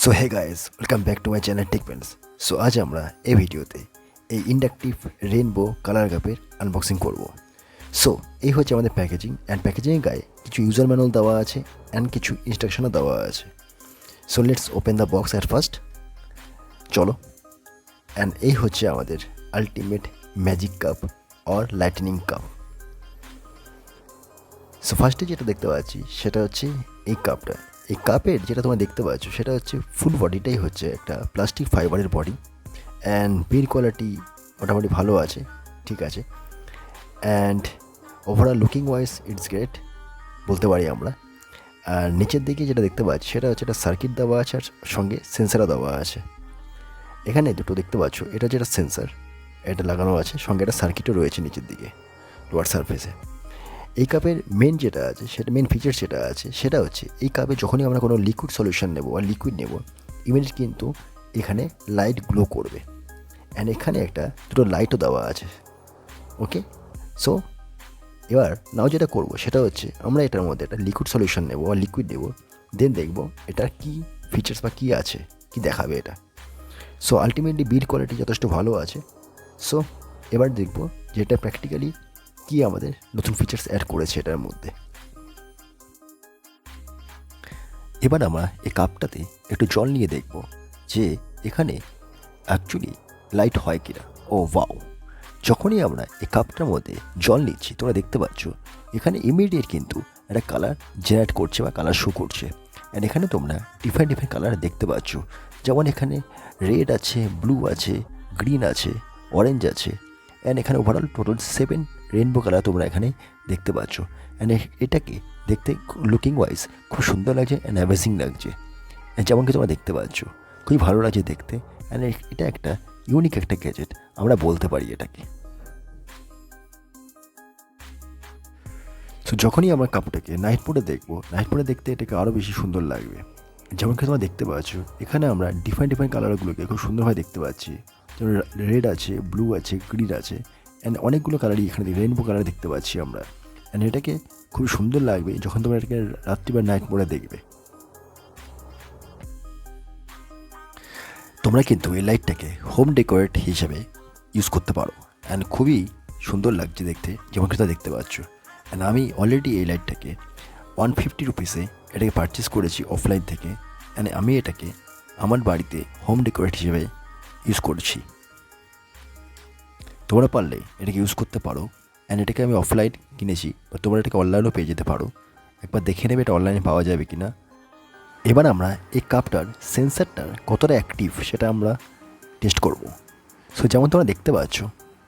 So hey guys, welcome back to my channel Techpens. So আজ আমরা এই ভিডিওতে এই ইন্ডাকটিভ রেইনবো কালার কাপের আনবক্সিং করব। সো এই হচ্ছে আমাদের প্যাকেজিং, অ্যান্ড প্যাকেজিংয়ের গায়ে কিছু ইউজার ম্যানুয়াল দেওয়া আছে অ্যান্ড কিছু ইনস্ট্রাকশনও দেওয়া আছে। So let's open the box at first. চলো। অ্যান্ড এই হচ্ছে আমাদের ultimate magic cup or lightning cup. So ফার্স্টে যেটা দেখতে পাচ্ছি সেটা হচ্ছে এই কাপটা। এই কাপের যেটা তোমরা দেখতে পাচ্ছ সেটা হচ্ছে ফুল বডিটাই হচ্ছে একটা প্লাস্টিক ফাইবারের বডি, অ্যান্ড বিল্ড কোয়ালিটি মোটামুটি ভালো আছে, ঠিক আছে। And overall looking wise it's great বলতে পারি আমরা। আর নিচের দিকে যেটা দেখতে পাচ্ছি সেটা হচ্ছে একটা সার্কিট দেওয়া আছে আর সঙ্গে সেন্সারও দেওয়া আছে। এখানে দুটো দেখতে পাচ্ছ, এটা যেটা সেন্সার এটা লাগানো আছে, সঙ্গে একটা সার্কিটও রয়েছে নিচের দিকে লোয়ার সারফেসে। এই কাপের মেন যেটা আছে সেটা মেন ফিচার যেটা আছে সেটা হচ্ছে এই কাপে যখনই আমরা কোনো লিকুইড সলিউশন নেব আর লিকুইড নেব ইমিডিয়েট কিন্তু এখানে লাইট গ্লো করবে, অ্যান্ড এখানে একটা দুটো লাইটও দেওয়া আছে। ওকে, সো এবার নাও যেটা করব সেটা হচ্ছে আমরা এটার মধ্যে একটা লিকুইড সলিউশন নেব আর লিকুইড নেব, দেন দেখবো এটার কী ফিচার্স বা কী আছে, কী দেখাবে এটা। সো আলটিমেটলি বিল্ড কোয়ালিটি যথেষ্ট ভালো আছে। সো এবার দেখবো যে এটা প্র্যাকটিক্যালি কি আমাদের নতুন ফিচার্স অ্যাড করেছে এটার মধ্যে। এবার আমরা এই কাপটাতে একটু জল নিয়ে দেখব যে এখানে অ্যাকচুয়ালি লাইট হয় কিনা। ও ওয়াও, যখনই আমরা এই কাপটার মধ্যে জল নিচ্ছি তোমরা দেখতে পাচ্ছ এখানে ইমিডিয়েট কিন্তু একটা কালার জেনারেট করছে বা কালার শো করছে। অ্যান্ড এখানে তোমরা ডিফারেন্ট ডিফারেন্ট কালার দেখতে পাচ্ছ, যেমন এখানে রেড আছে, ব্লু আছে, গ্রিন আছে, অরেঞ্জ আছে, অ্যান্ড এখানে ওভারঅল টোটাল 7 রেনবো কালার তোমরা এখানে দেখতে পাচ্ছ। অ্যান্ড এটাকে দেখতে লুকিং ওয়াইজ খুব সুন্দর লাগছে অ্যান্ড অ্যামেজিং লাগছে, যেমন কি তোমরা দেখতে পাচ্ছ খুবই ভালো লাগছে দেখতে। অ্যান্ড এটা একটা ইউনিক একটা গ্যাজেট আমরা বলতে পারি এটাকে। সো যখনই আমরা কাপড়টাকে নাইট মোডে দেখবো, নাইট মোডে দেখতে এটাকে আরও বেশি সুন্দর লাগবে। যেমন কি তোমরা দেখতে পাচ্ছ এখানে আমরা ডিফারেন্ট ডিফারেন্ট কালারগুলোকে খুব সুন্দরভাবে দেখতে পাচ্ছি, যেমন রেড আছে, ব্লু আছে, গ্রিন আছে, অ্যান্ড অনেকগুলো কালারই এখানে রেইনবো কালার দেখতে পাচ্ছি আমরা। অ্যান্ড এটাকে খুব সুন্দর লাগবে যখন তোমরা এটাকে রাত্রি বা নাইট মোডে দেখবে। তোমরা কিন্তু এই লাইটটাকে হোম ডেকোরেট হিসেবে ইউজ করতে পারো, অ্যান্ড খুবই সুন্দর লাগছে দেখতে, যেমন কি তোমরা দেখতে পাচ্ছ। অ্যান্ড আমি অলরেডি এই লাইটটাকে 150 রুপিসে এটাকে পারচেস করেছি অফলাইন থেকে, অ্যান্ড আমি এটাকে আমার বাড়িতে হোম ডেকোরেট হিসেবে ইউজ করছি। তোমরা পারলে এটাকে ইউজ করতে পারো, অ্যান্ড এটাকে আমি অফলাইন কিনেছি, বা তোমরা এটাকে অনলাইনেও পেয়ে যেতে পারো। একবার দেখে নেবে এটা অনলাইনে পাওয়া যাবে কি না। এবার আমরা এই কাপটার সেন্সারটার কতটা অ্যাক্টিভ সেটা আমরা টেস্ট করব। সো যেমন তোমরা দেখতে পাচ্ছ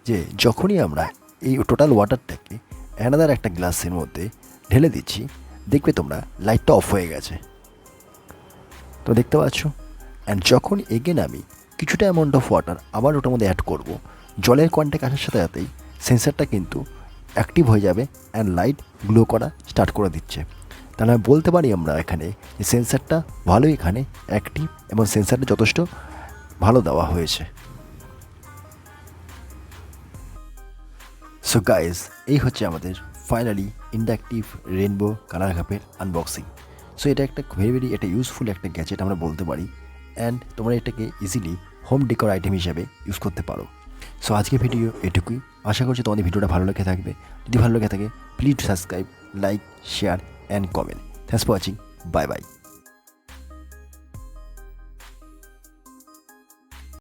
যে যখনই আমরা এই টোটাল ওয়াটারটাকে অ্যানাদার একটা গ্লাসের মধ্যে ঢেলে দিচ্ছি দেখবে তোমরা লাইটটা অফ হয়ে গেছে, তো দেখতে পাচ্ছ। অ্যান্ড যখন এগেন আমি কিছুটা অ্যামাউন্ট অফ ওয়াটার আবার ওটার মধ্যে অ্যাড করব, জলের কন্ট্যাক্ট আসার সাথে সাথেই সেন্সারটা কিন্তু অ্যাক্টিভ হয়ে যাবে অ্যান্ড লাইট গ্লো করা স্টার্ট করে দিচ্ছে। তাহলে আমি বলতে পারি আমরা এখানে যে সেন্সারটা ভালোই এখানে অ্যাক্টিভ এবং সেন্সারটা যথেষ্ট ভালো দেওয়া হয়েছে। সো গাইজ, এই হচ্ছে আমাদের ফাইনালি ইন্ডাকটিভ রেইনবো কালার কাপের আনবক্সিং। সো এটা একটা ভেরি একটা ইউজফুল একটা গ্যাজেট আমরা বলতে পারি, অ্যান্ড তোমরা এটাকে ইজিলি হোম ডেকোর আইটেম হিসেবে ইউজ করতে পারো। সো আজকের ভিডিও এটুকুই, আশা করছি তোমাদের ভিডিওটা ভালো লেগে থাকবে। যদি ভালো লেগে থাকে please subscribe, like, share and comment. Thanks for watching, bye bye.